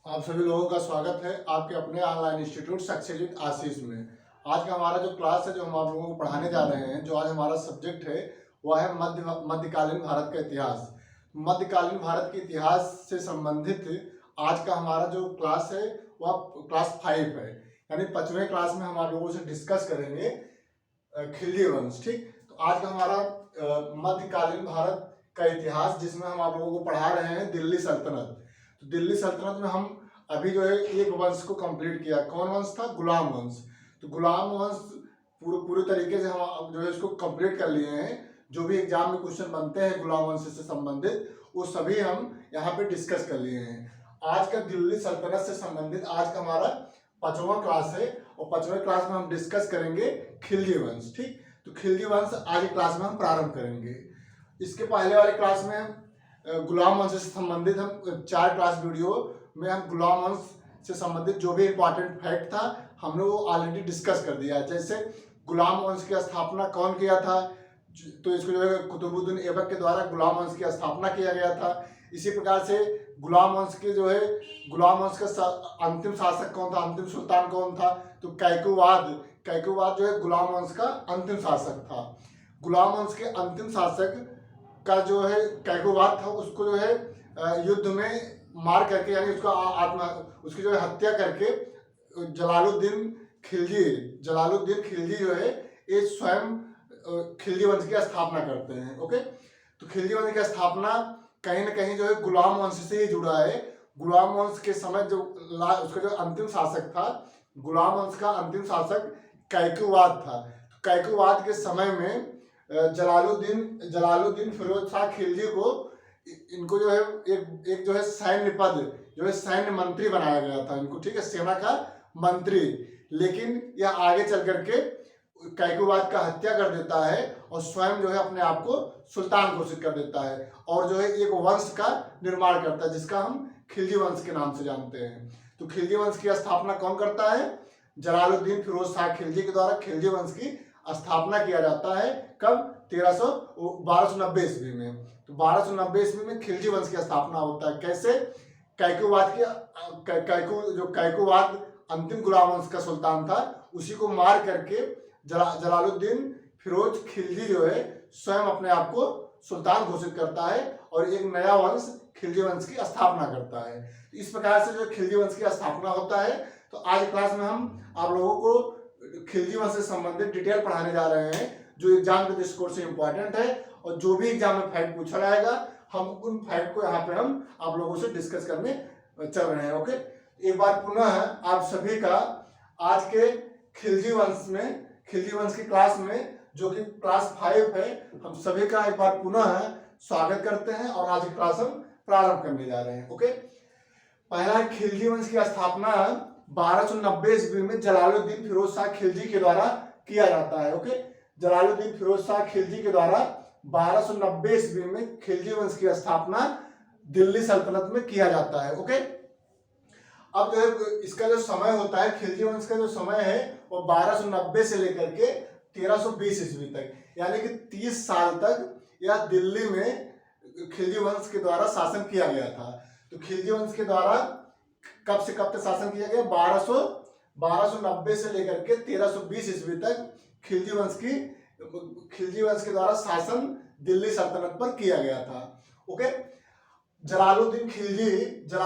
आप सभी लोगों का स्वागत है आपके अपने ऑनलाइन इंस्टीट्यूट सक्सेस विद आशीष में। आज का हमारा जो क्लास है, जो हम आप लोगों को पढ़ाने जा रहे हैं, जो आज हमारा सब्जेक्ट है वह है मध्यकालीन भारत का इतिहास। मध्यकालीन भारत के इतिहास से संबंधित आज का हमारा जो क्लास है वह क्लास 5 है, यानी 5वें क्लास में हम आप लोगों से डिस्कस करेंगे खिलजी वंश। ठीक, तो आज का हमारा मध्यकालीन भारत का इतिहास, जिसमें हम आप लोगों को पढ़ा रहे हैं दिल्ली सल्तनत। तो दिल्ली सल्तनत में हम अभी जो है एक वंश को कंप्लीट किया। कौन वंश था? गुलाम वंश। तो गुलाम वंश पूरे तरीके से हम जो है इसको कंप्लीट कर लिए हैं। जो भी एग्जाम में क्वेश्चन बनते हैं गुलाम वंश से संबंधित, वो सभी हम यहाँ पे डिस्कस कर लिए हैं। आज का दिल्ली सल्तनत से संबंधित आज का हमारा 5वां क्लास है, और 5वें क्लास में हम डिस्कस करेंगे खिलजी वंश। ठीक, तो खिलजी वंश आज की क्लास में हम प्रारंभ करेंगे। इसके पहले वाले क्लास में गुलाम वंश से संबंधित हम 4 क्लास वीडियो में हम गुलाम वंश से संबंधित जो भी इंपॉर्टेंट फैक्ट था हमने वो ऑलरेडी डिस्कस कर दिया है। जैसे गुलाम वंश की स्थापना कौन किया था, तो इसको जो है कुतुबुद्दीन ऐबक के द्वारा गुलाम वंश की स्थापना किया गया था। इसी प्रकार से गुलाम वंश के जो है गुलाम वंश का अंतिम शासक कौन था, अंतिम सुल्तान कौन था, तो कैकुवाद जो है गुलाम वंश का अंतिम शासक था। गुलाम वंश के अंतिम शासक का जो है कैकुवाद था, उसको जो है युद्ध में मार करके, यानी उसकी जो है हत्या करके जलालुद्दीन खिलजी जो है ये स्वयं खिलजी वंश की स्थापना करते हैं। ओके, तो खिलजी वंश की स्थापना कहीं ना कहीं जो है गुलाम वंश से ही जुड़ा है। गुलाम वंश के समय जो उसका जो अंतिम शासक था, गुलाम वंश का अंतिम शासक कैकुवाद था। कैकुवाद के समय में जलालुद्दीन फिरोज शाह खिलजी को इनको जो है एक जो है सैन्य पद, जो है सैन्य मंत्री बनाया गया था इनको। ठीक है, सेना का मंत्री। लेकिन यह आगे चल करके कैकुवाद का हत्या कर देता है और स्वयं जो है अपने आप को सुल्तान घोषित कर देता है, और जो है एक वंश का निर्माण करता है जिसका हम खिलजी वंश के नाम से जानते हैं। तो खिलजी वंश की स्थापना कौन करता है? जलालुद्दीन फिरोज शाह खिलजी के द्वारा खिलजी वंश की स्थापना किया जाता है। कब? 1290 ईस्वी में। तो 1290 ईस्वी में खिलजी वंश की स्थापना होता है। कैसे? कैकुवाद अंतिम गुलाम वंश का सुल्तान था, उसी को मार करके जलालुद्दीन फिरोज खिलजी जो है स्वयं अपने आप को सुल्तान घोषित करता है और एक नया वंश खिलजी वंश की स्थापना करता है। इस प्रकार से जो खिलजी वंश की स्थापना होता है। तो आज क्लास में हम आप लोगों को खिलजी वंश से संबंधित डिटेल पढ़ाने जा रहे हैं, जो एग्जाम के दृष्टिकोण से इंपॉर्टेंट है, और जो भी एग्जाम में फैक्ट पूछा जाएगा हम उन फैक्ट को यहाँ पे हम आप लोगों से डिस्कस करने चल रहे हैं। ओके, एक बार पुनः आप सभी का आज के खिलजी वंश की क्लास में, जो कि क्लास 5 है, हम सभी का एक बार पुनः स्वागत करते हैं और आज की क्लास हम प्रारंभ करने जा रहे हैं। ओके, पहला खिलजी वंश की स्थापना 1290 ईस्वी में जलालुद्दीन फिरोज शाह खिलजी के द्वारा किया जाता है। ओके, जलालुद्दीन फिरोज शाह खिलजी के द्वारा 1290 ईस्वी में खिलजी वंश की स्थापना दिल्ली सल्तनत में किया जाता है। ओके, अब जो है इसका जो समय होता है, खिलजी वंश का जो समय है वो 1290 से लेकर के 1320 ईस्वी तक, यानी कि 30 साल तक यह दिल्ली में खिलजी वंश के द्वारा शासन किया गया था। तो खिलजी वंश के द्वारा कब से कब तक शासन किया गया? 1290 से लेकर के 1320 ईस्वी तक खिलजी वंश के द्वारा शासन दिल्ली सल्तनत पर किया गया था। ओके, जलालुद्दीन खिलजी जो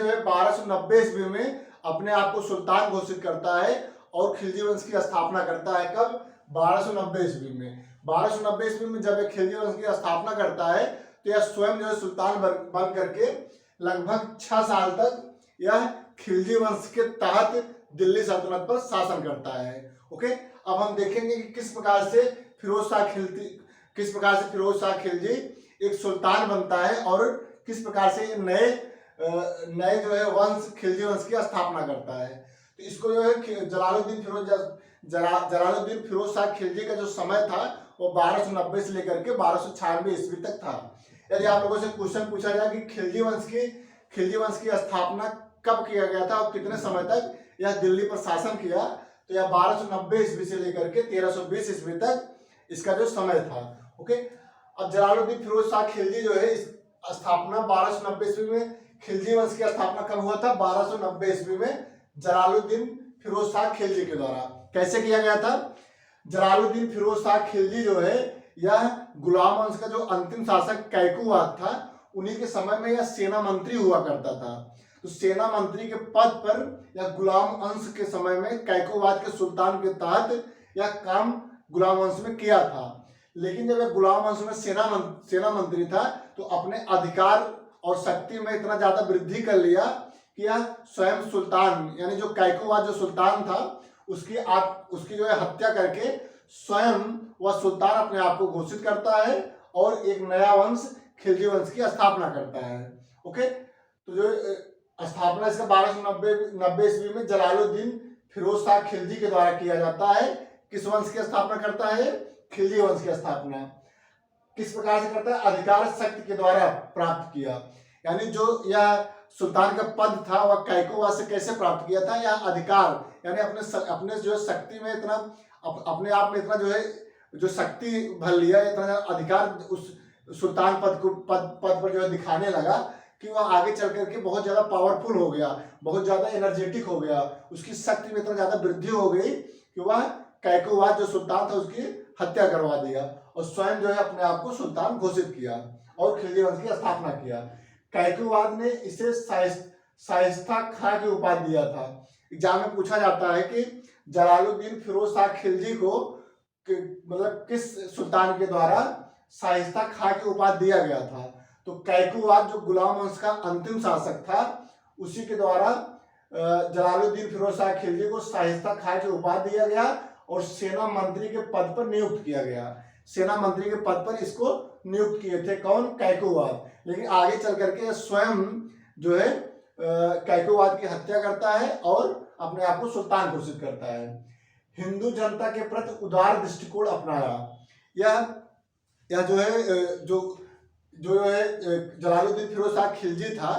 है 1290 ईस्वी में अपने आप को सुल्तान घोषित करता है और खिलजी वंश की स्थापना करता है। कब? 1290 ईस्वी में। 1290 ईस्वी में जब खिलजी वंश की स्थापना करता है तो यह स्वयं जो है सुल्तान बन करके लगभग 6 साल तक यह खिलजी वंश के तहत दिल्ली सल्तनत पर शासन करता है। ओके, अब हम देखेंगे कि किस प्रकार से फिरोज शाह खिलजी एक सुल्तान बनता है और किस प्रकार से नए जो है वंश खिलजी वंश की स्थापना करता है। तो इसको जो है जलालुद्दीन फिरोज शाह खिलजी का जो समय था वो 1290 से लेकर के 1296 ईस्वी तक था। यदि आप लोगों से क्वेश्चन पूछा जाए कि खिलजी वंश की स्थापना कब किया गया था और कितने समय तक यह दिल्ली पर शासन किया, तो यह 1290 ईस्वी से लेकर के 1320 ईस्वी तक इसका जो समय था। ओके, अब जलालुद्दीन फिरोज शाह खिलजी जो है स्थापना 1290 ईस्वी में खिलजी वंश की स्थापना कब हुआ था? 1290 ईस्वी में जलालुद्दीन फिरोज शाह खिलजी के द्वारा। कैसे किया गया था? जलालुद्दीन फिरोज शाह खिलजी जो है, यह गुलाम वंश का जो अंतिम शासक कैकुवाद था, उन्हीं के समय में यह सेना मंत्री हुआ करता था। तो सेना मंत्री के पद पर या गुलाम वंश के समय में कैकुवाद के सुल्तान के तहत यह काम गुलाम वंश में किया था। लेकिन जब यह गुलाम वंश में सेना मंत्री था तो अपने अधिकार और शक्ति में इतना ज्यादा वृद्धि कर लिया कि यह स्वयं सुल्तान यानी जो कैकुवाद जो सुल्तान था उसकी जो है हत्या करके स्वयं वह सुल्तान अपने आप को घोषित करता है और एक नया वंश खिलजी वंश की स्थापना करता है। ओके, तो जो स्थापना इसका 1290 ईस्वी में जलालुद्दीन फिरोज शाह खिलजी के द्वारा किया जाता है। किस वंश की स्थापना करता है? खिलजी वंश की स्थापना। किस प्रकार से करता है? अधिकार शक्ति के द्वारा प्राप्त किया। यानी जो यह सुल्तान का पद था वह कैकुवाद से कैसे प्राप्त किया था? यह अधिकार यानी अपने जो शक्ति में इतना अपने आप में इतना जो है जो शक्ति भर लिया, इतना अधिकार उस सुल्तान पद पर जो है दिखाने लगा कि वह आगे चल करके बहुत ज्यादा पावरफुल हो गया, बहुत ज्यादा एनर्जेटिक हो गया, उसकी शक्ति में इतना ज्यादा वृद्धि हो गई कि वह कैकुवाद जो सुल्तान था उसकी हत्या करवा दिया और स्वयं जो है अपने आप को सुल्तान घोषित किया और खिलजी वंश की स्थापना किया। कैकुवाद ने इसे शाइस्ता खां की उपाधि दिया था। एग्जाम में पूछा जाता है कि जलालुद्दीन फिरोज शाह खिलजी को मतलब किस सुल्तान के द्वारा शाइस्ता खां की उपाधि दिया गया था? तो कैकुवाद जो गुलाम वंश का अंतिम शासक था उसी के द्वारा जलालुद्दीन फिरोज शाह खिलजी को शाइस्ता खां की उपाधि दिया गया और सेना मंत्री के पद पर नियुक्त किया गया। सेना मंत्री के पद पर इसको नियुक्त किए थे कौन? कैकुवाद। लेकिन आगे चल करके स्वयं जो है कैकुवाद की हत्या करता है और अपने आप को सुल्तान घोषित करता है। हिंदू जनता के प्रति उदार दृष्टिकोण अपनाया। यह जो है जो है जलालुद्दीन फिरोज शाह खिलजी था,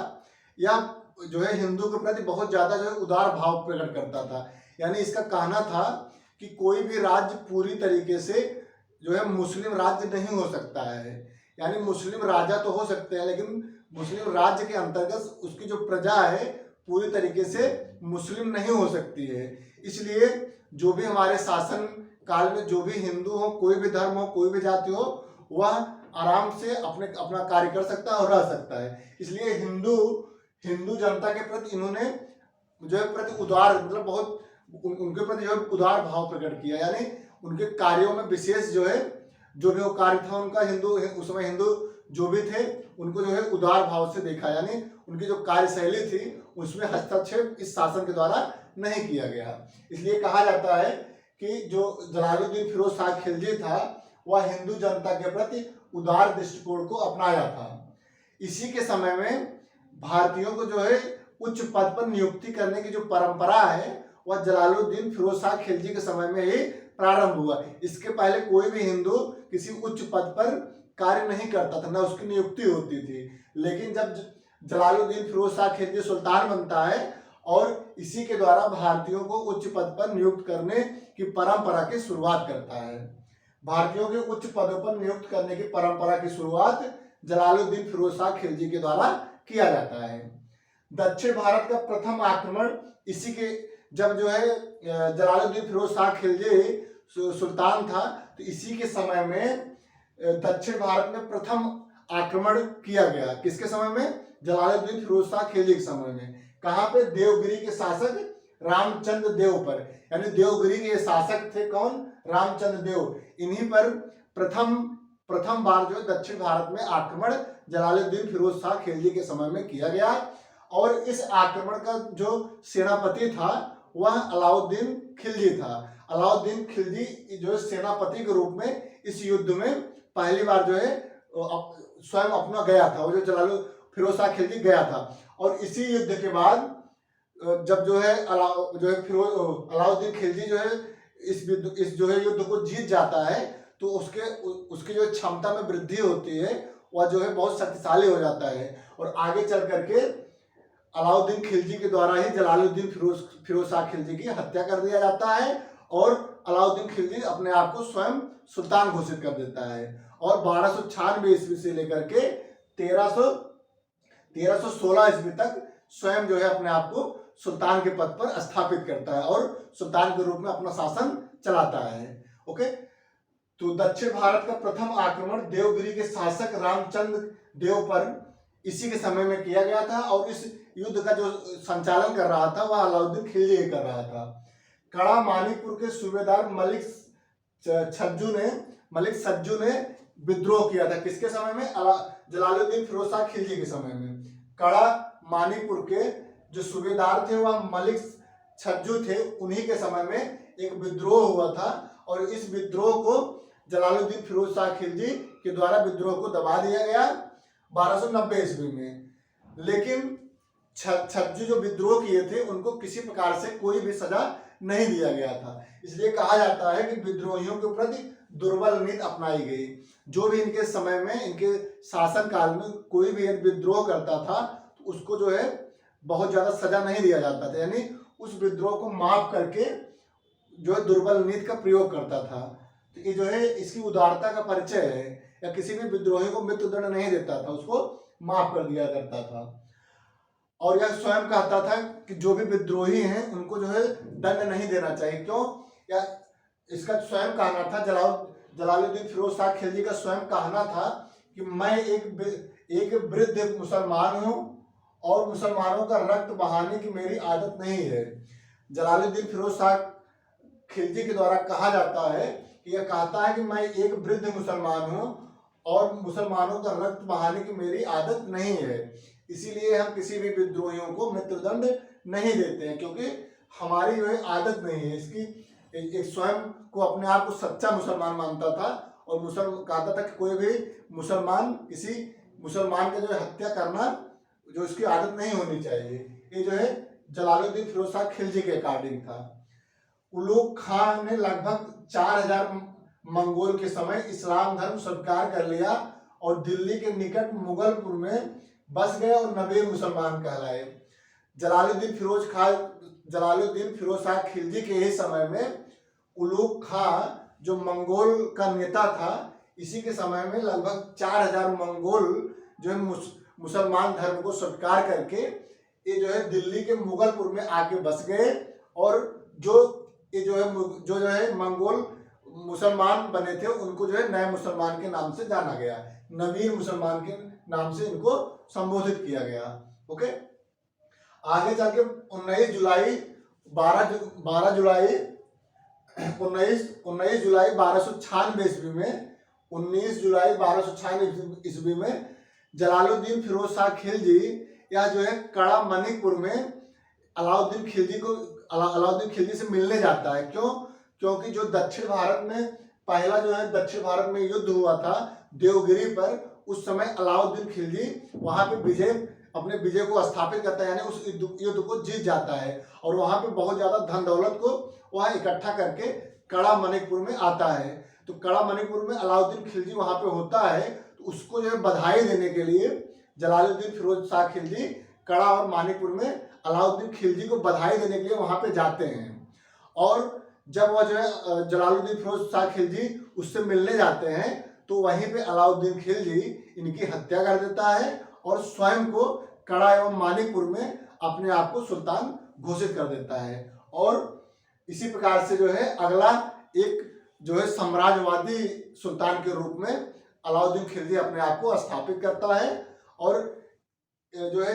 यह जो है हिंदू के प्रति बहुत ज्यादा जो है उदार भाव प्रकट करता था। यानी इसका कहना था कि कोई भी राज्य पूरी तरीके से जो है मुस्लिम राज्य नहीं हो सकता है। यानी मुस्लिम राजा तो हो सकते हैं लेकिन मुस्लिम राज्य के अंतर्गत उसकी जो प्रजा है पूरी तरीके से मुस्लिम नहीं हो सकती है। इसलिए जो भी हमारे शासन काल में जो भी हिंदू हो, कोई भी धर्म हो, कोई भी जाति हो, वह आराम से अपना कार्य कर सकता है और रह सकता है। इसलिए हिंदू जनता के प्रति इन्होंने जो है प्रति उदार मतलब बहुत उनके प्रति जो है उदार भाव प्रकट किया। यानी उनके कार्यों में विशेष जो है जो भी वो कार्य था उनका उस समय हिंदू जो भी थे उनको जो है उदार भाव से देखा। यानी उनकी जो कार्यशैली थी उसमें हस्तक्षेप इस शासन के द्वारा नहीं किया गया। इसलिए कहा जाता है कि जो जलालुद्दीन फिरोज शाह खिलजी था वह हिंदू जनता के प्रति उदार दृष्टिकोण को अपनाया था। इसी के समय में भारतीयों को जो है उच्च पद पर नियुक्ति करने की जो परंपरा है वह जलालुद्दीन फिरोज शाह खिलजी के समय में ही प्रारंभ हुआ। इसके पहले कोई भी हिंदू किसी उच्च पद पर कार्य नहीं करता था, न उसकी नियुक्ति होती थी। लेकिन जब जलालुद्दीन फिरोज शाह खिलजी सुल्तान बनता है और इसी के द्वारा भारतीयों को उच्च पद पर नियुक्त करने की परंपरा की शुरुआत करता है। भारतीयों के उच्च पदों पर नियुक्त करने की परंपरा की शुरुआत जलालुद्दीन फिरोज शाह खिलजी के द्वारा किया जाता है। दक्षिण भारत का प्रथम आक्रमण इसी के जब जो है जलालुद्दीन फिरोज शाह खिलजी सुल्तान था तो इसी के समय में दक्षिण भारत में प्रथम आक्रमण किया गया। किसके समय में? जलालुद्दीन फिरोज शाह खिलजी के समय में। कहाँ पे? देवगिरी के शासक रामचंद्र देव पर। यानी देवगिरी के शासक थे कौन? रामचंद्र देव। इन्हीं पर प्रथम बार जो दक्षिण भारत में आक्रमण जलालुद्दीन फिरोज शाह खिलजी के समय में किया गया और इस आक्रमण का जो सेनापति था वह अलाउद्दीन खिलजी था। अलाउद्दीन खिलजी जो सेनापति के रूप में इस युद्ध में पहली बार जो है स्वयं अपना गया था, वो जो जलालुद्दीन फिरोज शाह खिलजी गया था। और इसी युद्ध के बाद जब जो है अलाउद्दीन खिलजी जो है इस जो है युद्ध को जीत जाता है तो उसकी जो क्षमता में वृद्धि होती है वह जो है बहुत शक्तिशाली हो जाता है और आगे चल करके अलाउद्दीन खिलजी के द्वारा ही जलालुद्दीन फिरोज शाह खिलजी की हत्या कर दिया जाता है और अलाउद्दीन खिलजी अपने आप को स्वयं सुल्तान घोषित कर देता है। और 1296 ईस्वी से लेकर के 1316 ईस्वी तक स्वयं जो है अपने आप को सुल्तान के पद पर स्थापित करता है और सुल्तान के रूप में अपना शासन चलाता है। ओके, तो दक्षिण भारत का प्रथम आक्रमण देवगिरी के शासक रामचंद्र देव पर इसी के समय में किया गया था और इस युद्ध का जो संचालन कर रहा था वह अलाउद्दीन खिलजी कर रहा था। कड़ा मानिकपुर के सूबेदार मलिक सज्जू ने विद्रोह किया था। किसके समय में? जलालुद्दीन फिरोज शाह खिलजी के समय में। कड़ा मानिकपुर के जो सूबेदार थे वह मलिक छज्जू थे, उन्हीं के समय में एक विद्रोह हुआ था और इस विद्रोह को जलालुद्दीन फिरोज शाह खिलजी के द्वारा विद्रोह को दबा दिया गया 1290 ईस्वी में। लेकिन छज्जू जो विद्रोह किए थे उनको किसी प्रकार से कोई भी सजा नहीं दिया गया था, इसलिए कहा जाता है कि विद्रोहियों के प्रति दुर्बल नीति अपनाई गई। जो भी इनके समय में, इनके शासन काल में कोई भी विद्रोह करता था तो उसको जो है बहुत ज्यादा सजा नहीं दिया जाता था, यानी उस विद्रोह को माफ करके जो है दुर्बल नीति का प्रयोग करता था। तो ये जो है इसकी उदारता का परिचय है। या किसी भी विद्रोही को मृत्युदंड नहीं देता था, उसको माफ कर दिया करता था। और यह स्वयं कहता था कि जो भी विद्रोही हैं उनको जो है दंड नहीं देना चाहिए। क्यों? या इसका स्वयं कहना था, जलालुद्दीन फिरोज शाह खिलजी का स्वयं कहना था कि मैं एक वृद्ध मुसलमान हूँ और मुसलमानों का रक्त बहाने की मेरी आदत नहीं है। जलालुद्दीन फिरोज शाह खिलजी के द्वारा कहा जाता है कि यह कहता है कि मैं एक वृद्ध मुसलमान हूँ और मुसलमानों का रक्त बहाने की मेरी आदत नहीं है, इसीलिए हम किसी भी विद्रोहियों को मृत्युदंड नहीं देते हैं, क्योंकि हमारी जो है आदत नहीं है इसकी। एक स्वयं को अपने आप को सच्चा मुसलमान मानता था और कहता था कि कोई भी मुसलमान किसी मुसलमान का जो है हत्या करना जो इसकी आदत नहीं होनी चाहिए। ये जो है जलालुद्दीन फिरोज शाह खिलजी के अकॉर्डिंग था। उलुग खान ने लगभग 4000 मंगोल के समय इस्लाम धर्म स्वीकार कर लिया और दिल्ली के निकट मुगलपुर में बस गए और नबी मुसलमान कहलाए। जलालुद्दीन फिरोज शाह खिलजी के ही समय में उलुग खान जो मंगोल का नेता था, इसी के समय में लगभग 4000 मंगोल जो है मुसलमान धर्म को स्वीकार करके ये जो है दिल्ली के मुगलपुर में आके बस गए और जो है मंगोल मुसलमान बने थे उनको जो है नए मुसलमान के नाम से जाना गया, नवीन मुसलमान के नाम से इनको संबोधित किया गया। ओके, आगे जाके 19 जुलाई 1296 ईस्वी में 19 जुलाई 1296 ईस्वी में जलालुद्दीन फिरोज शाह खिलजी या जो है कड़ा मणिपुर में अलाउद्दीन खिलजी से मिलने जाता है। क्यों? क्योंकि जो दक्षिण भारत में पहला जो है दक्षिण भारत में युद्ध हुआ था देवगिरी पर, उस समय अलाउद्दीन खिलजी वहां पे अपने विजय को स्थापित करता है, यानी उस युद्ध को जीत जाता है और वहां पे बहुत ज्यादा धन दौलत को वहां इकट्ठा करके कड़ा मणिपुर में आता है। तो कड़ा मणिपुर में अलाउद्दीन खिलजी वहां पे होता है, तो उसको जो है बधाई देने के लिए जलालुद्दीन फिरोज शाह खिलजी कड़ा और मानिकपुर में अलाउद्दीन खिलजी को बधाई देने के लिए वहां पे जाते हैं। और जब वह जो है जलालुद्दीन फिरोज शाह खिलजी उससे मिलने जाते हैं तो वहीं पे अलाउद्दीन खिलजी इनकी हत्या कर देता है और स्वयं को कड़ा एवं मानिकपुर में अपने आप को सुल्तान घोषित कर देता है। और इसी प्रकार से जो है अगला एक जो है साम्राज्यवादी सुल्तान के रूप में अलाउद्दीन खिलजी अपने आप को स्थापित करता है। और जो है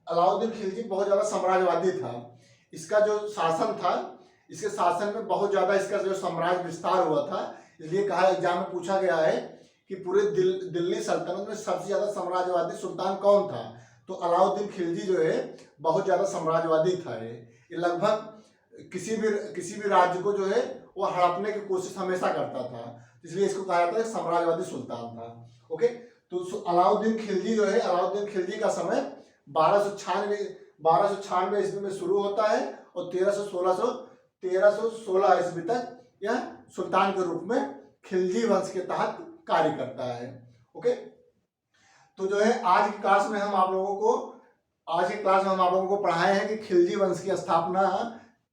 अलाउद्दीन खिलजी बहुत ज़्यादा साम्राज्यवादी था। इसका जो शासन था, इसके शासन में बहुत ज़्यादा इसका जो साम्राज्य विस्तार हुआ था, इसलिए कहा एग्जाम में पूछा गया है कि पूरे दिल्ली सल्तनत में सबसे ज़्यादा साम्राज्यवादी सुल्तान कौन था। तो अलाउद्दीन खिलजी जो है बहुत ज़्यादा साम्राज्यवादी था। ये लगभग किसी भी राज्य को जो है वो हड़पने की कोशिश हमेशा करता था, इसलिए इसको कहा जाता है साम्राज्यवादी सुल्तान था। ओके, तो अलाउद्दीन खिलजी जो है, अलाउद्दीन खिलजी का समय 1296 ईस्वी में शुरू होता है और 1316 ईस्वी तक यह सुल्तान के रूप में खिलजी वंश के तहत कार्य करता है। ओके, तो जो है आज की क्लास में हम आप लोगों को पढ़ाए हैं कि खिलजी वंश की स्थापना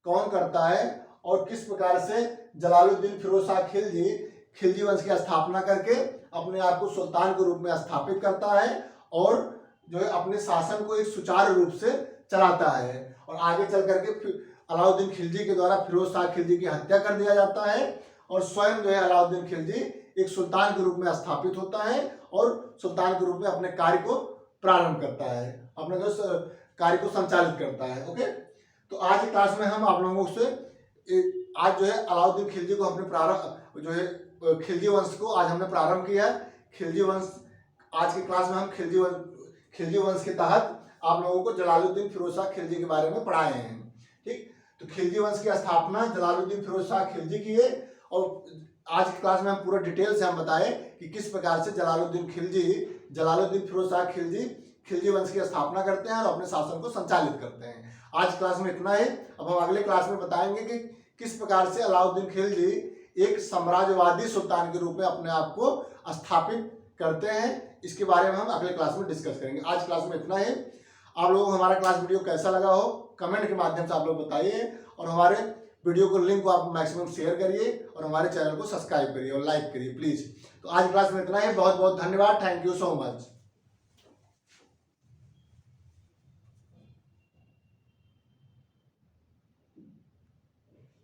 कौन करता है और किस प्रकार से जलालुद्दीन फिरोज शाह खिलजी वंश की स्थापना करके अपने आप को सुल्तान के रूप में स्थापित करता है और जो है अपने शासन को एक सुचारू रूप से चलाता है। और आगे चल करके अलाउद्दीन खिलजी के द्वारा फिरोज शाह खिलजी की हत्या कर दिया जाता है और स्वयं जो है अलाउद्दीन खिलजी एक सुल्तान के रूप में स्थापित होता है और सुल्तान के रूप में अपने कार्य को प्रारंभ करता है, अपने जो कार्य को संचालित करता है। ओके, तो आज की क्लास में हम आप लोगों से आज जो है अलाउद्दीन खिलजी को हमने प्रारंभ जो है खिलजी वंश को आज हमने प्रारंभ किया है। खिलजी वंश आज की क्लास में हम खिलजी वंश के तहत आप लोगों को जलालुद्दीन फिरोज शाह खिलजी के बारे में पढ़ाए हैं। ठीक, तो खिलजी वंश की स्थापना जलालुद्दीन फिरोज शाह खिलजी की है और आज की क्लास में हम पूरा डिटेल से हम बताए कि किस प्रकार से जलालुद्दीन फिरोज शाह खिलजी खिलजी वंश की स्थापना करते हैं और अपने शासन को संचालित करते हैं। आज क्लास में इतना ही। अब हम अगले क्लास में बताएंगे कि किस प्रकार से अलाउद्दीन खिलजी एक साम्राज्यवादी सुल्तान के रूप में अपने आप को स्थापित करते हैं, इसके बारे में हम अगले क्लास में डिस्कस करेंगे। आज क्लास में इतना ही। आप लोगों को हमारा क्लास वीडियो कैसा लगा हो कमेंट के माध्यम से आप लोग बताइए और हमारे वीडियो को लिंक को आप मैक्सिमम शेयर करिए और हमारे चैनल को सब्सक्राइब करिए और लाइक करिए प्लीज। तो आज क्लास में इतना ही। बहुत बहुत धन्यवाद। Thank you so much.